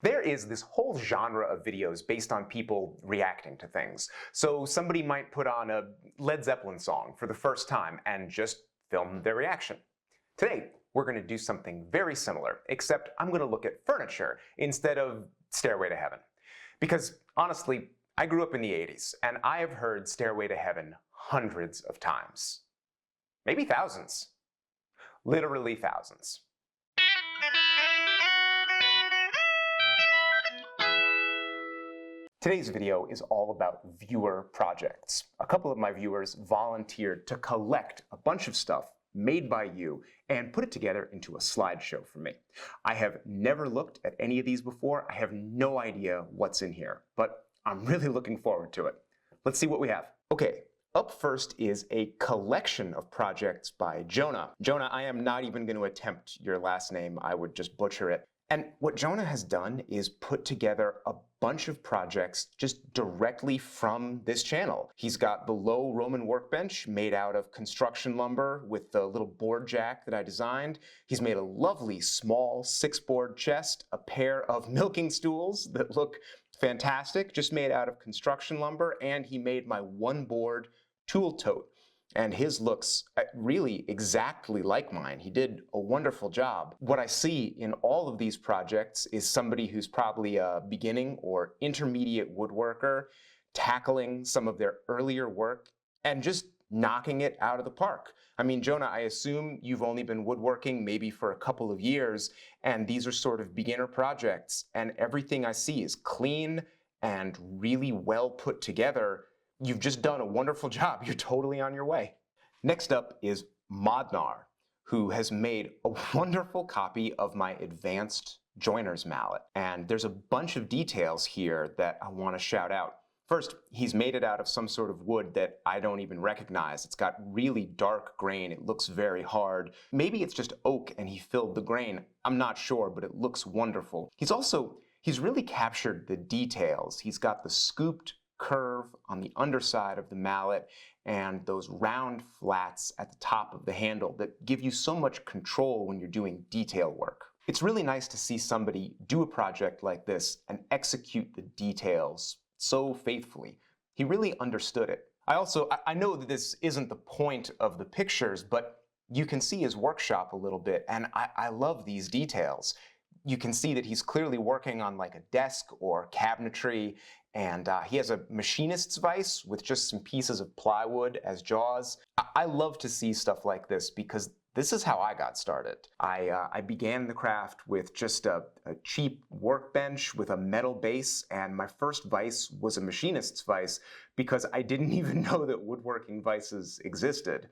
There is this whole genre of videos based on people reacting to things. So somebody might put on a Led Zeppelin song for the first time and just film their reaction. Today, we're going to do something very similar, except I'm going to look at furniture instead of Stairway to Heaven. Because honestly, I grew up in the 80s, and I have heard Stairway to Heaven hundreds of times. Maybe thousands. Literally thousands. Today's video is all about viewer projects. A couple of my viewers volunteered to collect a bunch of stuff made by you and put it together into a slideshow for me. I have never looked at any of these before. I have no idea what's in here, but I'm really looking forward to it. Let's see what we have. Okay, up first is a collection of projects by Jonah. Jonah, I am not even going to attempt your last name. I would just butcher it. And what Jonah has done is put together a bunch of projects just directly from this channel. He's got the low Roman workbench made out of construction lumber with the little board jack that I designed. He's made a lovely small 6-board chest, a pair of milking stools that look fantastic, just made out of construction lumber, and he made my 1-board tool tote. And his looks really exactly like mine. He did a wonderful job. What I see in all of these projects is somebody who's probably a beginning or intermediate woodworker tackling some of their earlier work and just knocking it out of the park. I mean, Jonah, I assume you've only been woodworking maybe for a couple of years, and these are sort of beginner projects, and everything I see is clean and really well put together. You've just done a wonderful job. You're totally on your way. Next up is Modnar, who has made a wonderful copy of my advanced joiner's mallet. And there's a bunch of details here that I want to shout out. First, he's made it out of some sort of wood that I don't even recognize. It's got really dark grain. It looks very hard. Maybe it's just oak and he filled the grain. I'm not sure, but it looks wonderful. He's really captured the details. He's got the scooped curve on the underside of the mallet and those round flats at the top of the handle that give you so much control when you're doing detail work. It's really nice to see somebody do a project like this and execute the details so faithfully. He really understood it. I know that this isn't the point of the pictures, but you can see his workshop a little bit, and I love these details. You can see that he's clearly working on like a desk or cabinetry, and he has a machinist's vise with just some pieces of plywood as jaws. I love to see stuff like this because this is how I got started. I began the craft with just a cheap workbench with a metal base, and my first vise was a machinist's vise because I didn't even know that woodworking vices existed.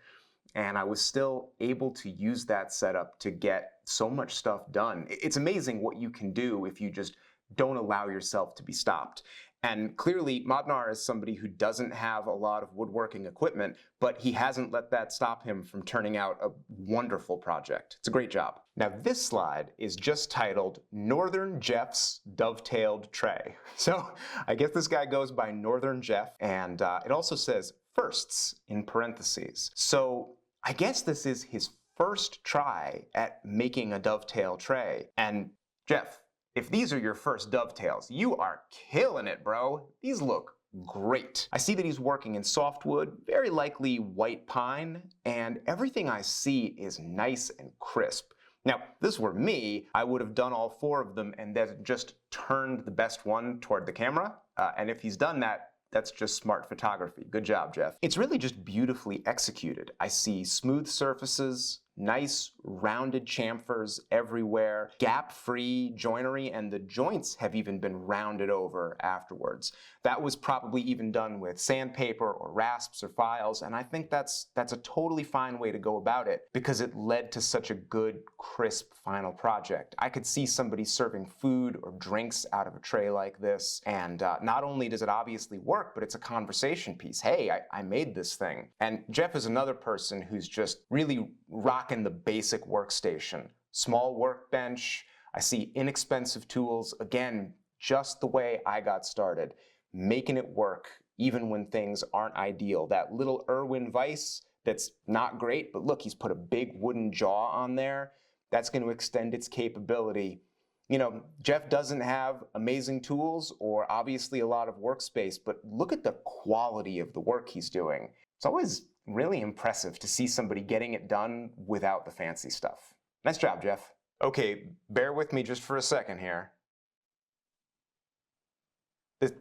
And I was still able to use that setup to get so much stuff done. It's amazing what you can do if you just don't allow yourself to be stopped. And clearly, Modnar is somebody who doesn't have a lot of woodworking equipment, but he hasn't let that stop him from turning out a wonderful project. It's a great job. Now, this slide is just titled Northern Jeff's Dovetailed Tray. So I guess this guy goes by Northern Jeff, and it also says firsts in parentheses. So I guess this is his first try at making a dovetail tray. And Jeff, if these are your first dovetails, you are killing it, bro. These look great. I see that he's working in softwood, very likely white pine, and everything I see is nice and crisp. Now, if this were me, I would have done all 4 of them and then just turned the best one toward the camera. And if he's done that, that's just smart photography. Good job, Jeff. It's really just beautifully executed. I see smooth surfaces, nice rounded chamfers everywhere, gap-free joinery, and the joints have even been rounded over afterwards. That was probably even done with sandpaper or rasps or files, and I think that's a totally fine way to go about it because it led to such a good, crisp final project. I could see somebody serving food or drinks out of a tray like this, and not only does it obviously work, but it's a conversation piece. Hey, I made this thing. And Jeff is another person who's just really rocking the basic workstation. Small workbench. I see inexpensive tools. Again, just the way I got started. Making it work even when things aren't ideal. That little Irwin vise that's not great, but look, he's put a big wooden jaw on there. That's going to extend its capability. You know, Jeff doesn't have amazing tools or obviously a lot of workspace, but look at the quality of the work he's doing. It's always really impressive to see somebody getting it done without the fancy stuff. Nice job, Jeff. Okay, bear with me just for a second here.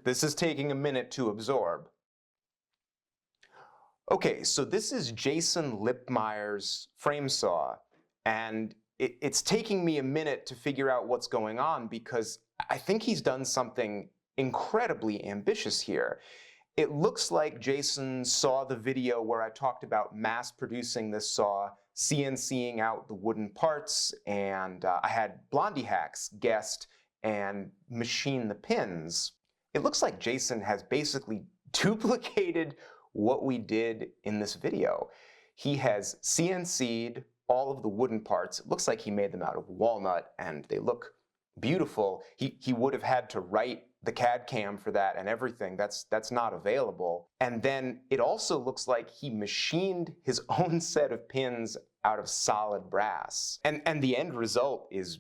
This is taking a minute to absorb. Okay, so this is Jason Lipmeyer's frame saw, and it's taking me a minute to figure out what's going on because I think he's done something incredibly ambitious here. It looks like Jason saw the video where I talked about mass producing this saw, CNCing out the wooden parts, and I had Blondie Hacks guest and machine the pins. It looks like Jason has basically duplicated what we did in this video. He has CNC'd all of the wooden parts. It looks like he made them out of walnut and they look beautiful. He would have had to write the CAD CAM for that and everything. That's not available. And then it also looks like he machined his own set of pins out of solid brass. And the end result is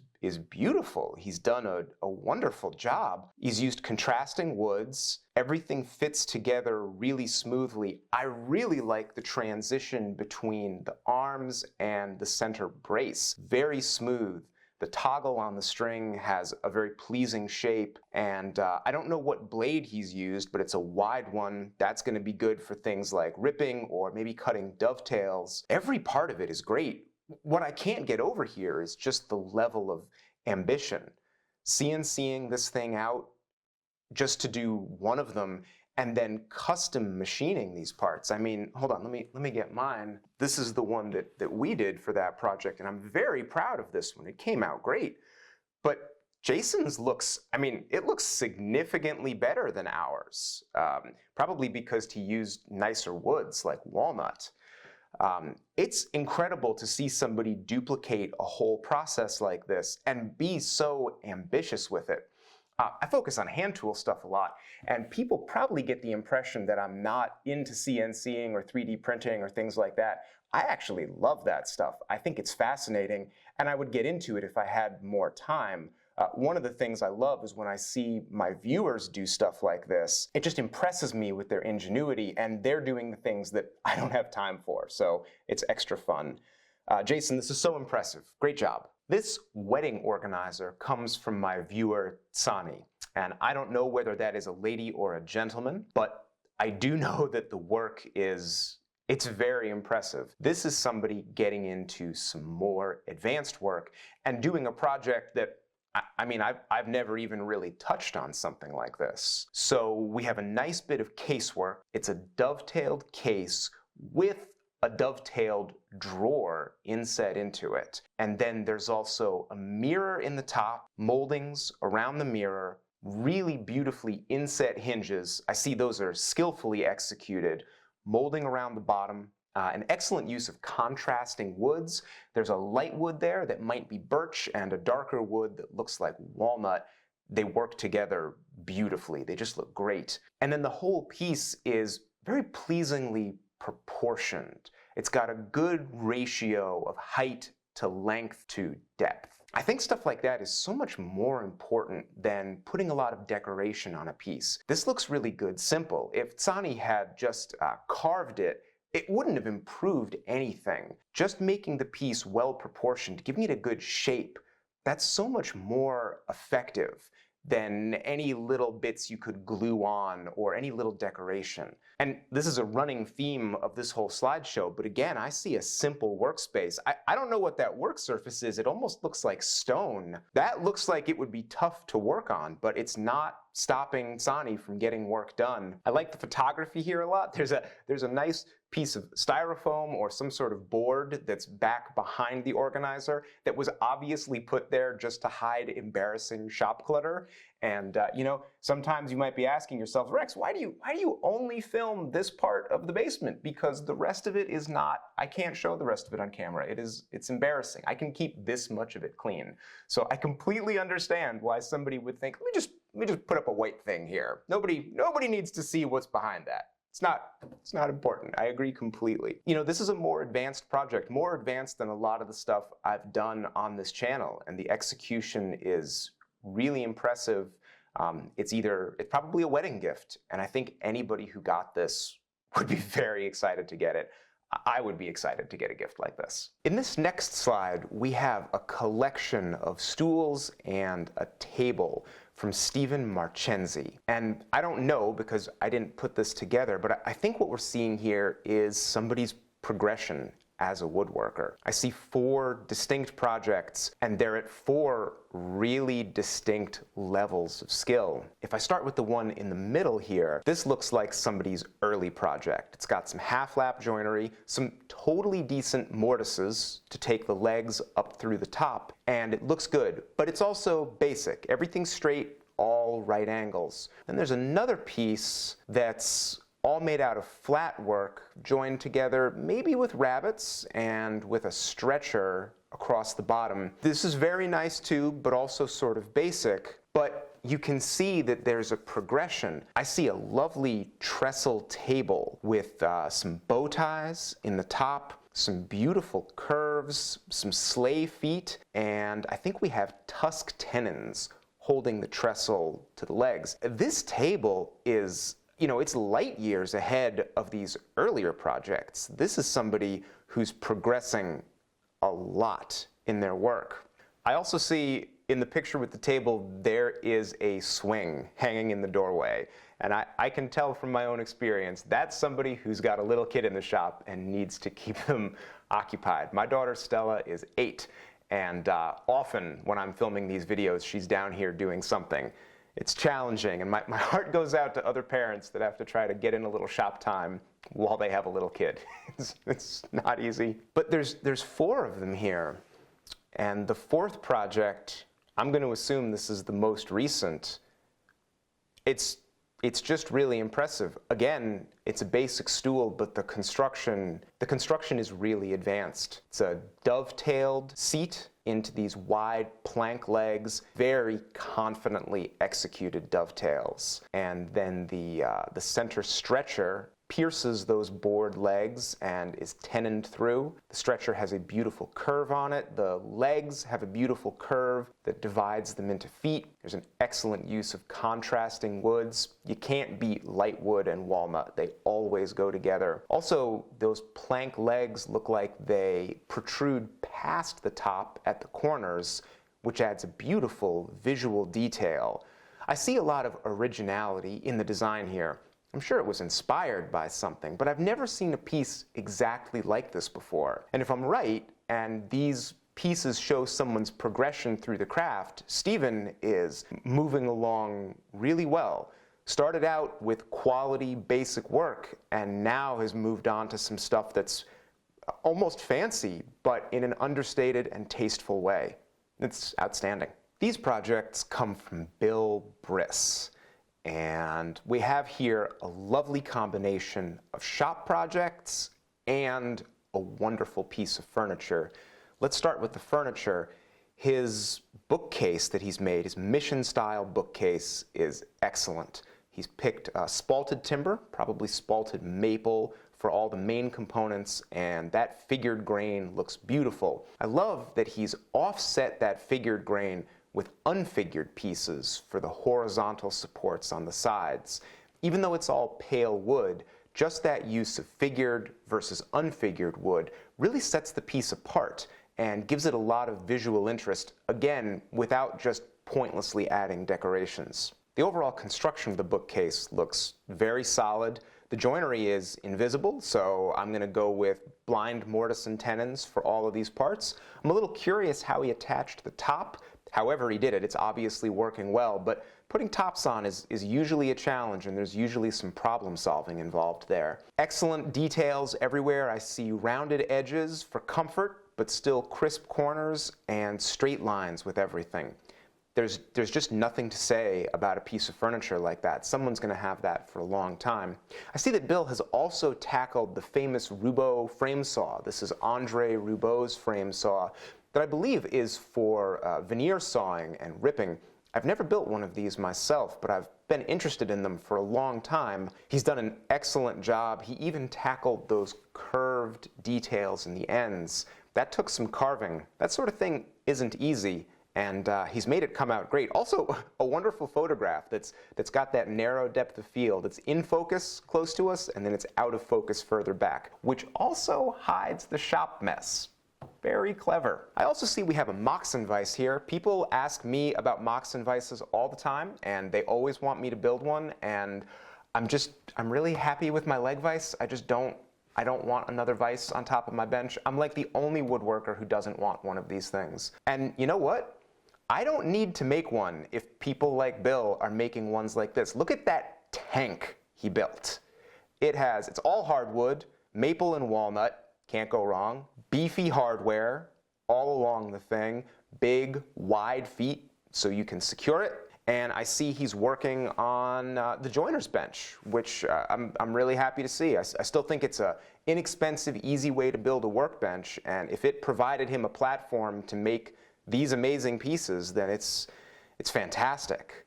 beautiful. He's done a wonderful job. He's used contrasting woods. Everything fits together really smoothly. I really like the transition between the arms and the center brace. Very smooth. The toggle on the string has a very pleasing shape, and I don't know what blade he's used, but it's a wide one. That's going to be good for things like ripping or maybe cutting dovetails. Every part of it is great. What I can't get over here is just the level of ambition. CNCing this thing out just to do one of them and then custom machining these parts. I mean, hold on, let me get mine. This is the one that we did for that project, and I'm very proud of this one. It came out great. But Jason's looks, I mean, it looks significantly better than ours, probably because he used nicer woods like walnut. It's incredible to see somebody duplicate a whole process like this and be so ambitious with it. I focus on hand tool stuff a lot, and people probably get the impression that I'm not into CNCing or 3D printing or things like that. I actually love that stuff. I think it's fascinating, and I would get into it if I had more time. One of the things I love is when I see my viewers do stuff like this. It just impresses me with their ingenuity, and they're doing the things that I don't have time for, so it's extra fun. Jason, this is so impressive. Great job. This wedding organizer comes from my viewer, Tsani, and I don't know whether that is a lady or a gentleman, but I do know that the work it's very impressive. This is somebody getting into some more advanced work and doing a project that I mean, I've never even really touched on something like this. So we have a nice bit of casework. It's a dovetailed case with a dovetailed drawer inset into it. And then there's also a mirror in the top, moldings around the mirror, really beautifully inset hinges. I see those are skillfully executed, molding around the bottom. An excellent use of contrasting woods. There's a light wood there that might be birch and a darker wood that looks like walnut. They work together beautifully. They just look great. And then the whole piece is very pleasingly proportioned. It's got a good ratio of height to length to depth. I think stuff like that is so much more important than putting a lot of decoration on a piece. This looks really good simple. If Tsani had just carved it, it wouldn't have improved anything. Just making the piece well proportioned, giving it a good shape, that's so much more effective than any little bits you could glue on or any little decoration. And this is a running theme of this whole slideshow, but again, I see a simple workspace. I don't know what that work surface is. It almost looks like stone. That looks like it would be tough to work on, but it's not stopping Tsani from getting work done. I like the photography here a lot. There's a nice piece of styrofoam or some sort of board that's back behind the organizer that was obviously put there just to hide embarrassing shop clutter. And you know, sometimes you might be asking yourself, Rex, why do you only film this part of the basement? Because the rest of it is not, I can't show the rest of it on camera. It's embarrassing. I can keep this much of it clean. So I completely understand why somebody would think, let me just put up a white thing here. Nobody needs to see what's behind that. It's not important. I agree completely. You know, this is a more advanced project, more advanced than a lot of the stuff I've done on this channel, and the execution is really impressive. It's probably a wedding gift, and I think anybody who got this would be very excited to get it. I would be excited to get a gift like this. In this next slide, we have a collection of stools and a table from Stephen Marchenzi. And I don't know because I didn't put this together, but I think what we're seeing here is somebody's progression as a woodworker. I see 4 distinct projects, and they're at 4 really distinct levels of skill. If I start with the one in the middle here, this looks like somebody's early project. It's got some half-lap joinery, some totally decent mortises to take the legs up through the top, and it looks good, but it's also basic. Everything's straight, all right angles. Then there's another piece that's all made out of flat work, joined together maybe with rabbets and with a stretcher across the bottom. This is very nice too, but also sort of basic. But you can see that there's a progression. I see a lovely trestle table with some bow ties in the top, some beautiful curves, some sleigh feet, and I think we have tusk tenons holding the trestle to the legs. This table is, it's light years ahead of these earlier projects. This is somebody who's progressing a lot in their work. I also see in the picture with the table, there is a swing hanging in the doorway. And I can tell from my own experience, that's somebody who's got a little kid in the shop and needs to keep them occupied. My daughter Stella is 8, and often when I'm filming these videos, she's down here doing something. It's challenging, and my heart goes out to other parents that have to try to get in a little shop time while they have a little kid. It's not easy. But there's 4 of them here, and the 4th project, I'm going to assume this is the most recent. It's just really impressive. Again, it's a basic stool, but the construction is really advanced. It's a dovetailed seat into these wide plank legs, very confidently executed dovetails. And then the center stretcher pierces those board legs and is tenoned through. The stretcher has a beautiful curve on it. The legs have a beautiful curve that divides them into feet. There's an excellent use of contrasting woods. You can't beat light wood and walnut. They always go together. Also, those plank legs look like they protrude past the top at the corners, which adds a beautiful visual detail. I see a lot of originality in the design here. I'm sure it was inspired by something, but I've never seen a piece exactly like this before. And if I'm right, and these pieces show someone's progression through the craft, Stephen is moving along really well. Started out with quality, basic work, and now has moved on to some stuff that's almost fancy, but in an understated and tasteful way. It's outstanding. These projects come from Bill Briss. And we have here a lovely combination of shop projects and a wonderful piece of furniture. Let's start with the furniture. His bookcase that he's made, his mission-style bookcase, is excellent. He's picked spalted timber, probably spalted maple, for all the main components, and that figured grain looks beautiful. I love that he's offset that figured grain with unfigured pieces for the horizontal supports on the sides. Even though it's all pale wood, just that use of figured versus unfigured wood really sets the piece apart and gives it a lot of visual interest, again, without just pointlessly adding decorations. The overall construction of the bookcase looks very solid. The joinery is invisible, so I'm going to go with blind mortise and tenons for all of these parts. I'm a little curious how he attached the top. However he did it, it's obviously working well, but putting tops on is usually a challenge, and there's usually some problem solving involved there. Excellent details everywhere. I see rounded edges for comfort, but still crisp corners and straight lines with everything. There's just nothing to say about a piece of furniture like that. Someone's going to have that for a long time. I see that Bill has also tackled the famous roubo frame saw. This is Andre Roubo's frame saw that I believe is for veneer sawing and ripping. I've never built one of these myself, but I've been interested in them for a long time. He's done an excellent job. He even tackled those curved details in the ends. That took some carving. That sort of thing isn't easy, and he's made it come out great. Also, a wonderful photograph that's got that narrow depth of field. It's in focus close to us, and then it's out of focus further back, which also hides the shop mess. Very clever. I also see we have a Moxon vise here. People ask me about Moxon vices all the time, and they always want me to build one, and I'm really happy with my leg vise. I don't want another vise on top of my bench. I'm like the only woodworker who doesn't want one of these things. And you know what? I don't need to make one if people like Bill are making ones like this. Look at that tank he built. It's all hardwood, maple and walnut, can't go wrong. Beefy hardware all along the thing, big, wide feet so you can secure it. And I see he's working on the joiner's bench, which I'm really happy to see. I still think it's an inexpensive, easy way to build a workbench, and if it provided him a platform to make these amazing pieces, then it's fantastic.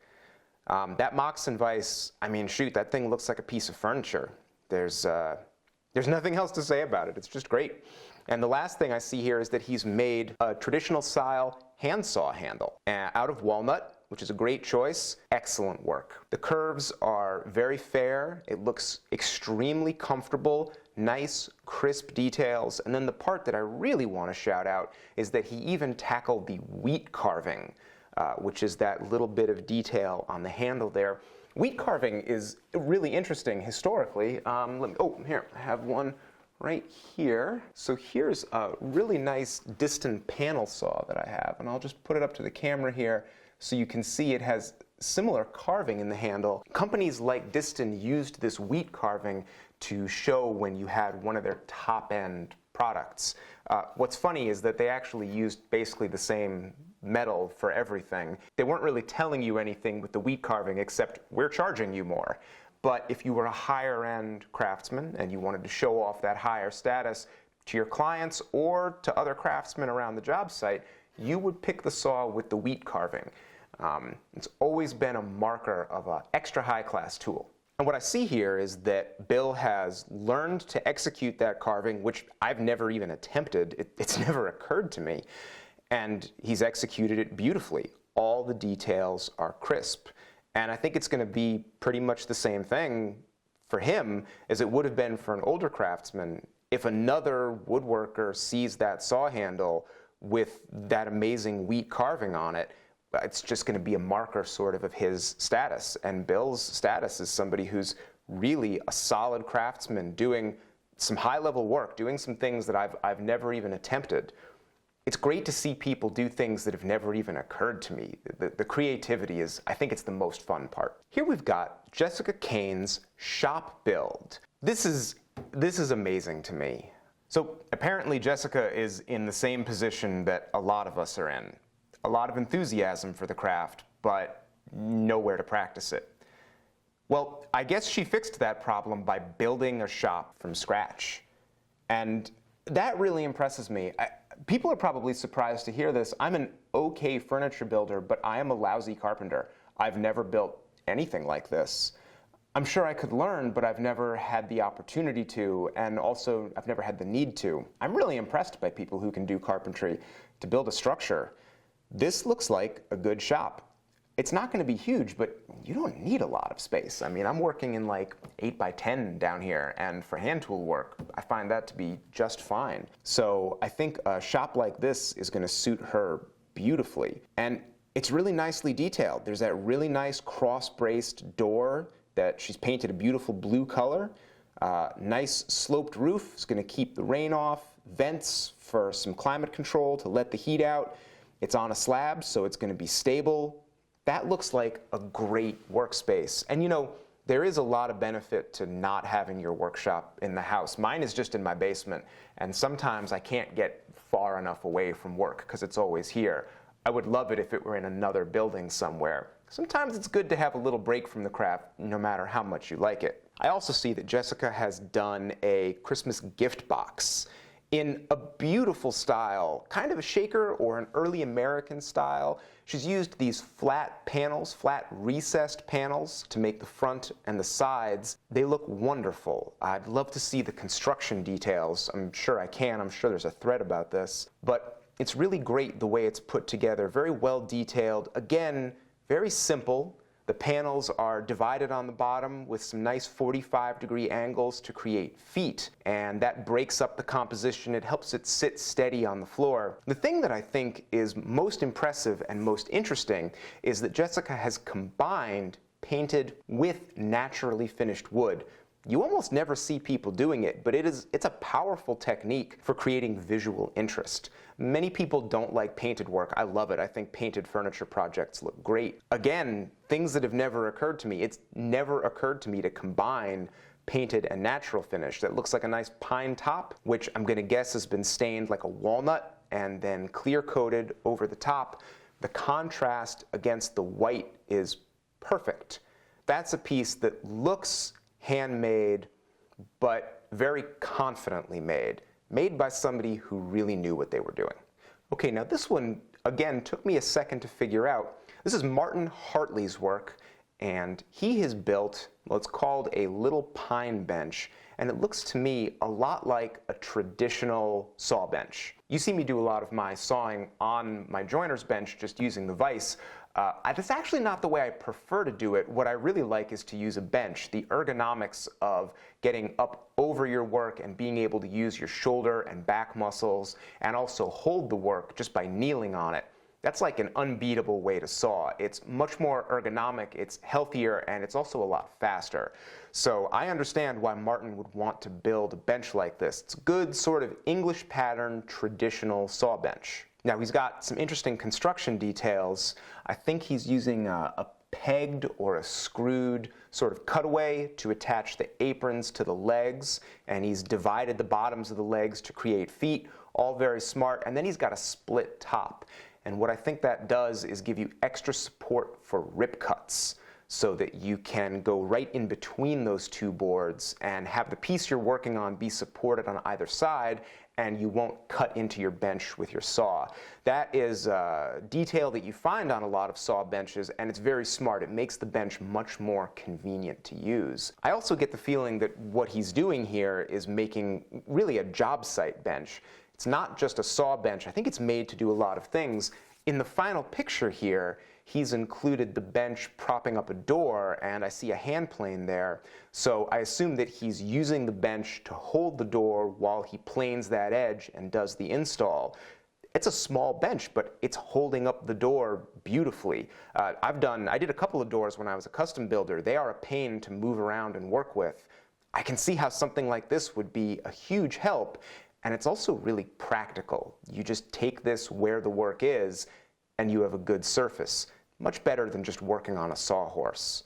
That Moxon vise, I mean, shoot, that thing looks like a piece of furniture. There's nothing else to say about it. It's just great. And the last thing I see here is that he's made a traditional style handsaw handle out of walnut, which is a great choice. Excellent work. The curves are very fair. It looks extremely comfortable, nice, crisp details. And then the part that I really want to shout out is that he even tackled the wheat carving, which is that little bit of detail on the handle there. Wheat carving is really interesting historically. Here, I have one right here. So here's a really nice distant panel saw that I have, and I'll just put it up to the camera here so you can see it has similar carving in the handle. Companies like Diston used this wheat carving to show when you had one of their top-end products. What's funny is that they actually used basically the same metal for everything. They weren't really telling you anything with the wheat carving except we're charging you more. But if you were a higher-end craftsman and you wanted to show off that higher status to your clients or to other craftsmen around the job site, you would pick the saw with the wheat carving. It's always been a marker of an extra high-class tool. And what I see here is that Bill has learned to execute that carving, which I've never even attempted. It's never occurred to me. And he's executed it beautifully. All the details are crisp. And I think it's going to be pretty much the same thing for him as it would have been for an older craftsman if another woodworker sees that saw handle with that amazing wheat carving on it. It's just going to be a marker sort of his status. And Bill's status is somebody who's really a solid craftsman doing some high-level work, doing some things that I've never even attempted. It's great to see people do things that have never even occurred to me. The creativity is, I think it's the most fun part. Here we've got Jessica Kane's shop build. This is amazing to me. So apparently Jessica is in the same position that a lot of us are in. A lot of enthusiasm for the craft, but nowhere to practice it. Well, I guess she fixed that problem by building a shop from scratch. And that really impresses me. People are probably surprised to hear this. I'm an okay furniture builder, but I am a lousy carpenter. I've never built anything like this. I'm sure I could learn, but I've never had the opportunity to, and also I've never had the need to. I'm really impressed by people who can do carpentry to build a structure. This looks like a good shop. It's not going to be huge, but you don't need a lot of space. I mean, I'm working in like 8 by 10 down here, and for hand tool work, I find that to be just fine. So I think a shop like this is going to suit her beautifully. And it's really nicely detailed. There's that really nice cross-braced door that she's painted a beautiful blue color. Nice sloped roof is going to keep the rain off. Vents for some climate control to let the heat out. It's on a slab, so it's going to be stable. That looks like a great workspace. And you know, there is a lot of benefit to not having your workshop in the house. Mine is just in my basement, and sometimes I can't get far enough away from work because it's always here. I would love it if it were in another building somewhere. Sometimes it's good to have a little break from the craft, no matter how much you like it. I also see that Jessica has done a Christmas gift box in a beautiful style, kind of a shaker or an early American style. She's used these flat panels, flat recessed panels to make the front and the sides. They look wonderful. I'd love to see the construction details. I'm sure I can. I'm sure there's a thread about this. But It's really great the way it's put together, very well detailed. Again, very simple. The panels are divided on the bottom with some nice 45-degree angles to create feet, and that breaks up the composition. It helps it sit steady on the floor. The thing that I think is most impressive and most interesting is that Jessica has combined painted with naturally finished wood. You almost never see people doing it, but it's a powerful technique for creating visual interest. Many people don't like painted work. I love it. I think painted furniture projects look great. Again, things that have never occurred to me. It's never occurred to me to combine painted and natural finish. That looks like a nice pine top, which I'm gonna guess has been stained like a walnut and then clear coated over the top. The contrast against the white is perfect. That's a piece that looks handmade, but very confidently made by somebody who really knew what they were doing. Okay, now this one, again, took me a second to figure out. This is Martin Hartley's work, and he has built what's called a little pine bench, and it looks to me a lot like a traditional saw bench. You see me do a lot of my sawing on my joiner's bench, just using the vise. That's actually not the way I prefer to do it. What I really like is to use a bench. The ergonomics of getting up over your work and being able to use your shoulder and back muscles and also hold the work just by kneeling on it. That's like an unbeatable way to saw. It's much more ergonomic, it's healthier, and it's also a lot faster. So I understand why Martin would want to build a bench like this. It's a good sort of English pattern, traditional saw bench. Now he's got some interesting construction details. I think he's using a pegged or a screwed sort of cutaway to attach the aprons to the legs, and he's divided the bottoms of the legs to create feet, all very smart, and then he's got a split top. And what I think that does is give you extra support for rip cuts so that you can go right in between those two boards and have the piece you're working on be supported on either side, and you won't cut into your bench with your saw. That is a detail that you find on a lot of saw benches, and it's very smart. It makes the bench much more convenient to use. I also get the feeling that what he's doing here is making really a job site bench. It's not just a saw bench. I think it's made to do a lot of things. In the final picture here, he's included the bench propping up a door, and I see a hand plane there. So I assume that he's using the bench to hold the door while he planes that edge and does the install. It's a small bench, but it's holding up the door beautifully. I did a couple of doors when I was a custom builder. They are a pain to move around and work with. I can see how something like this would be a huge help, and it's also really practical. You just take this where the work is, and you have a good surface. Much better than just working on a sawhorse.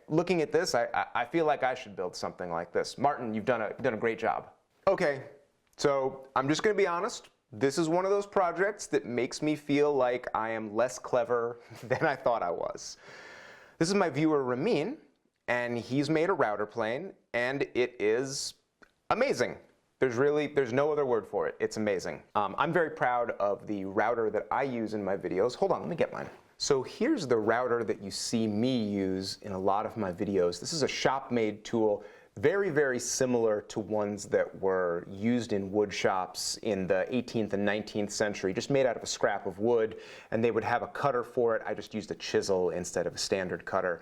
Looking at this, I feel like I should build something like this. Martin, you've done a great job. Okay, so I'm just gonna be honest. This is one of those projects that makes me feel like I am less clever than I thought I was. This is my viewer, Ramin, and he's made a router plane, and it is amazing. There's no other word for it. It's amazing. I'm very proud of the router that I use in my videos. Hold on, let me get mine. So here's the router that you see me use in a lot of my videos. This is a shop-made tool, very, very similar to ones that were used in wood shops in the 18th and 19th century, just made out of a scrap of wood, and they would have a cutter for it. I just used a chisel instead of a standard cutter.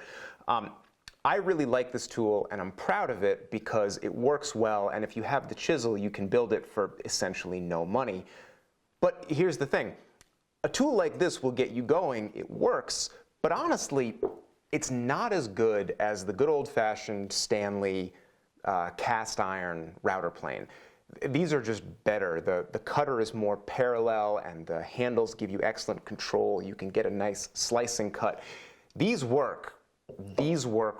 I really like this tool, and I'm proud of it because it works well, and if you have the chisel, you can build it for essentially no money. But here's the thing. A tool like this will get you going, it works, but honestly, it's not as good as the good old-fashioned Stanley cast iron router plane. These are just better. The cutter is more parallel, and the handles give you excellent control. You can get a nice slicing cut. These work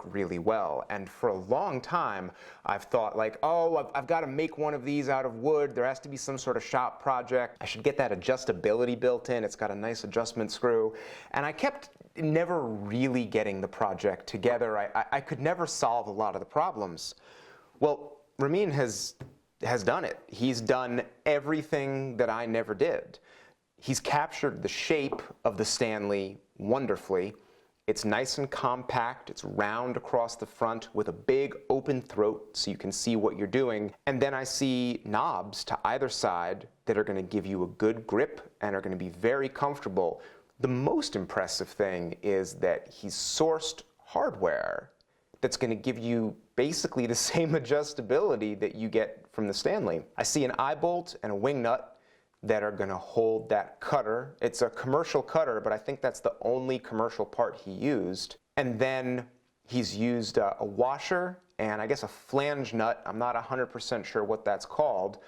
really well, and for a long time I've thought like, oh, I've got to make one of these out of wood. There has to be some sort of shop project. I should get that adjustability built in. It's got a nice adjustment screw, and I kept never really getting the project together. I could never solve a lot of the problems. Well, Ramin has done it. He's done everything that I never did. He's captured the shape of the Stanley wonderfully, It's nice and compact, it's round across the front with a big open throat so you can see what you're doing. And then I see knobs to either side that are going to give you a good grip and are going to be very comfortable. The most impressive thing is that he's sourced hardware that's going to give you basically the same adjustability that you get from the Stanley. I see an eye bolt and a wing nut that are going to hold that cutter. It's a commercial cutter, but I think that's the only commercial part he used. And then he's used a washer and I guess a flange nut. I'm not 100% sure what that's called,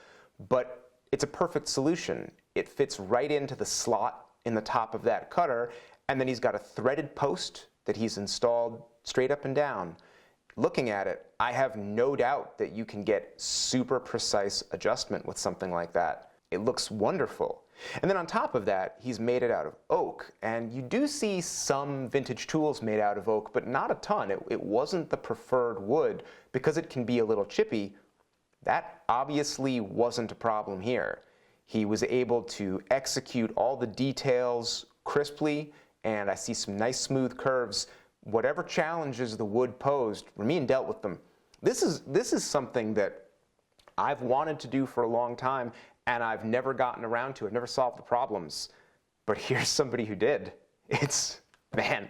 but it's a perfect solution. It fits right into the slot in the top of that cutter, and then he's got a threaded post that he's installed straight up and down. Looking at it, I have no doubt that you can get super precise adjustment with something like that. It looks wonderful. And then on top of that, he's made it out of oak. And you do see some vintage tools made out of oak, but not a ton. It wasn't the preferred wood because it can be a little chippy. That obviously wasn't a problem here. He was able to execute all the details crisply, and I see some nice smooth curves. Whatever challenges the wood posed, Ramin dealt with them. This is something that I've wanted to do for a long time, and I've never gotten around to it, never solved the problems. But here's somebody who did. Man,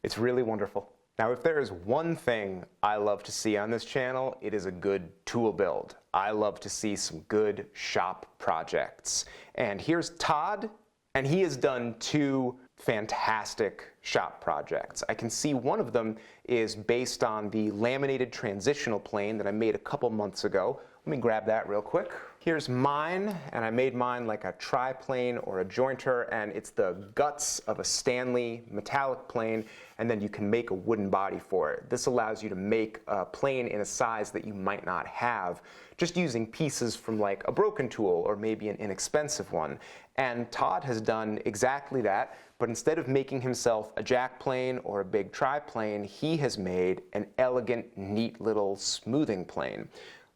it's really wonderful. Now, if there is one thing I love to see on this channel, it is a good tool build. I love to see some good shop projects. And here's Todd, and he has done two fantastic shop projects. I can see one of them is based on the laminated transitional plane that I made a couple months ago. Let me grab that real quick. Here's mine, and I made mine like a tri-plane or a jointer, and it's the guts of a Stanley metallic plane, and then you can make a wooden body for it. This allows you to make a plane in a size that you might not have, just using pieces from like a broken tool or maybe an inexpensive one. And Todd has done exactly that, but instead of making himself a jack plane or a big tri-plane, he has made an elegant, neat little smoothing plane.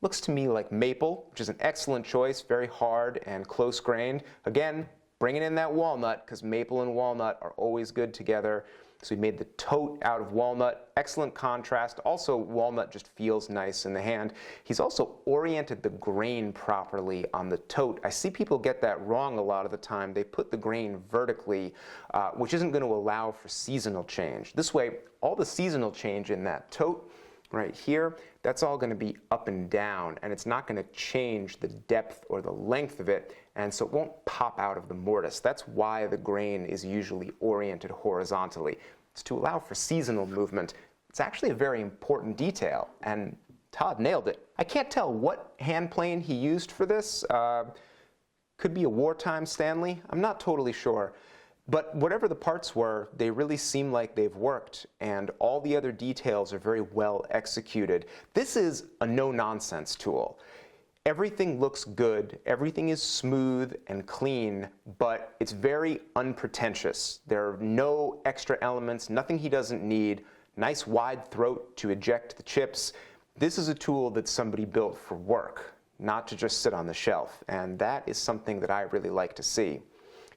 Looks to me like maple, which is an excellent choice, very hard and close grained. Again, bringing in that walnut, because maple and walnut are always good together. So we made the tote out of walnut, excellent contrast. Also, walnut just feels nice in the hand. He's also oriented the grain properly on the tote. I see people get that wrong a lot of the time. They put the grain vertically, which isn't going to allow for seasonal change. This way, all the seasonal change in that tote right here, that's all going to be up and down, and it's not going to change the depth or the length of it, and so it won't pop out of the mortise. That's why the grain is usually oriented horizontally. It's to allow for seasonal movement. It's actually a very important detail, and Todd nailed it. I can't tell what hand plane he used for this. Could be a wartime Stanley. I'm not totally sure. But whatever the parts were, they really seem like they've worked, and all the other details are very well executed. This is a no-nonsense tool. Everything looks good, everything is smooth and clean, but it's very unpretentious. There are no extra elements, nothing he doesn't need, nice wide throat to eject the chips. This is a tool that somebody built for work, not to just sit on the shelf, and that is something that I really like to see.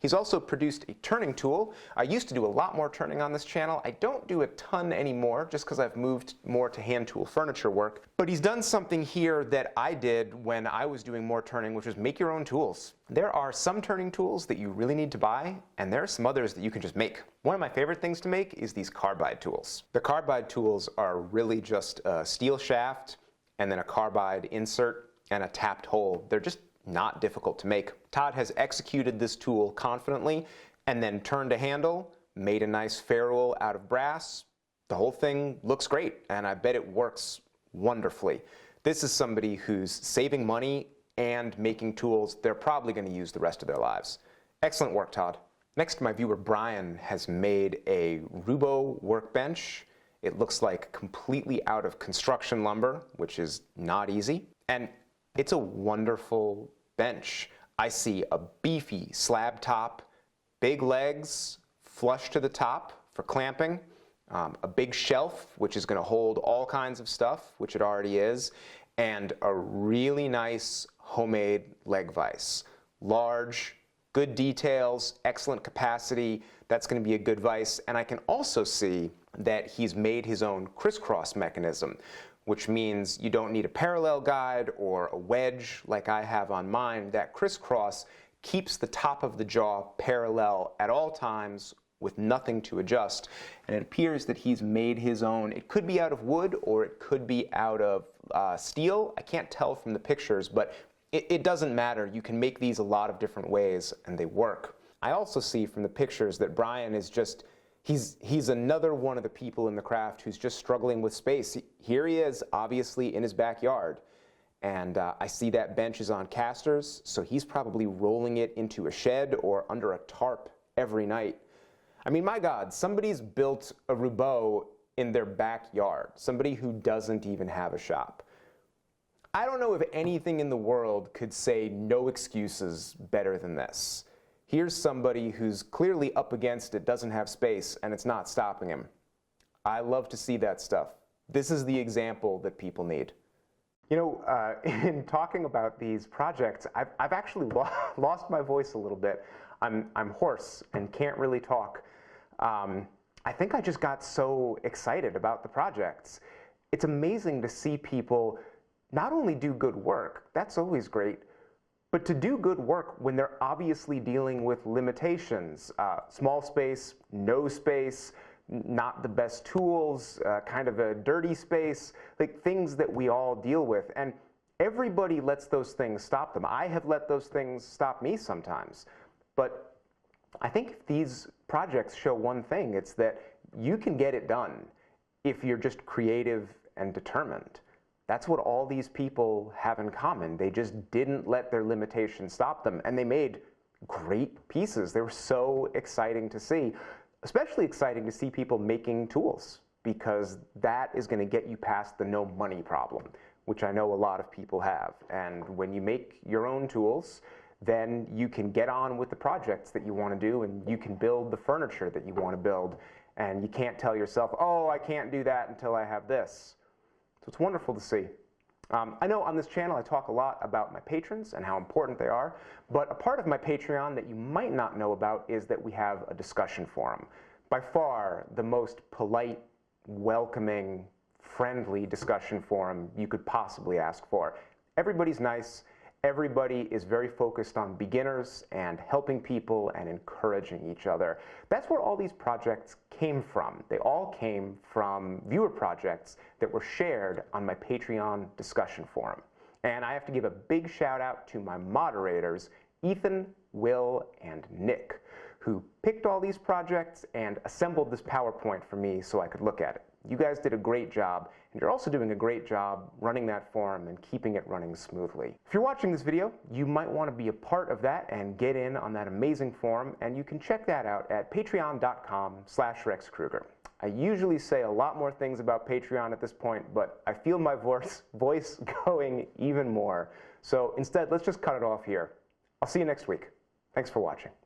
He's also produced a turning tool. I used to do a lot more turning on this channel. I don't do a ton anymore just because I've moved more to hand tool furniture work. But he's done something here that I did when I was doing more turning, which was make your own tools. There are some turning tools that you really need to buy, and there are some others that you can just make. One of my favorite things to make is these carbide tools. The carbide tools are really just a steel shaft and then a carbide insert and a tapped hole. They're just not difficult to make. Todd has executed this tool confidently and then turned a handle, made a nice ferrule out of brass. The whole thing looks great, and I bet it works wonderfully. This is somebody who's saving money and making tools they're probably going to use the rest of their lives. Excellent work, Todd. Next, my viewer Brian has made a roubo workbench. It looks like completely out of construction lumber, which is not easy. And it's a wonderful bench. I see a beefy slab top, big legs flush to the top for clamping, a big shelf which is going to hold all kinds of stuff, which it already is, and a really nice homemade leg vise. Large, good details, excellent capacity. That's going to be a good vise. And I can also see that he's made his own crisscross mechanism, which means you don't need a parallel guide or a wedge like I have on mine. That crisscross keeps the top of the jaw parallel at all times with nothing to adjust. And it appears that he's made his own. It could be out of wood or it could be out of steel. I can't tell from the pictures, but it doesn't matter. You can make these a lot of different ways and they work. I also see from the pictures that Brian is just, he's another one of the people in the craft who's just struggling with space. Here he is, obviously in his backyard. And I see that bench is on casters, so he's probably rolling it into a shed or under a tarp every night. I mean, my God, somebody's built a roubo in their backyard, somebody who doesn't even have a shop. I don't know if anything in the world could say no excuses better than this. Here's somebody who's clearly up against it, doesn't have space, and it's not stopping him. I love to see that stuff. This is the example that people need. You know, in talking about these projects, I've actually lost my voice a little bit. I'm hoarse and can't really talk. I think I just got so excited about the projects. It's amazing to see people not only do good work, that's always great, but to do good work when they're obviously dealing with limitations. Small space, no space, not the best tools, kind of a dirty space, like things that we all deal with. And everybody lets those things stop them. I have let those things stop me sometimes. But I think these projects show one thing. It's that you can get it done if you're just creative and determined. That's what all these people have in common. They just didn't let their limitations stop them, and they made great pieces. They were so exciting to see, especially exciting to see people making tools, because that is going to get you past the no money problem, which I know a lot of people have. And when you make your own tools, then you can get on with the projects that you want to do, and you can build the furniture that you want to build, and you can't tell yourself, oh, I can't do that until I have this. So it's wonderful to see. I know on this channel I talk a lot about my patrons and how important they are, but a part of my Patreon that you might not know about is that we have a discussion forum. By far the most polite, welcoming, friendly discussion forum you could possibly ask for. Everybody's nice. Everybody is very focused on beginners and helping people and encouraging each other. That's where all these projects came from. They all came from viewer projects that were shared on my Patreon discussion forum. And I have to give a big shout out to my moderators, Ethan, Will, and Nick, who picked all these projects and assembled this PowerPoint for me so I could look at it. You guys did a great job, and you're also doing a great job running that forum and keeping it running smoothly. If you're watching this video, you might want to be a part of that and get in on that amazing forum, and you can check that out at patreon.com/RexKruger. I usually say a lot more things about Patreon at this point, but I feel my voice going even more. So instead, let's just cut it off here. I'll see you next week. Thanks for watching.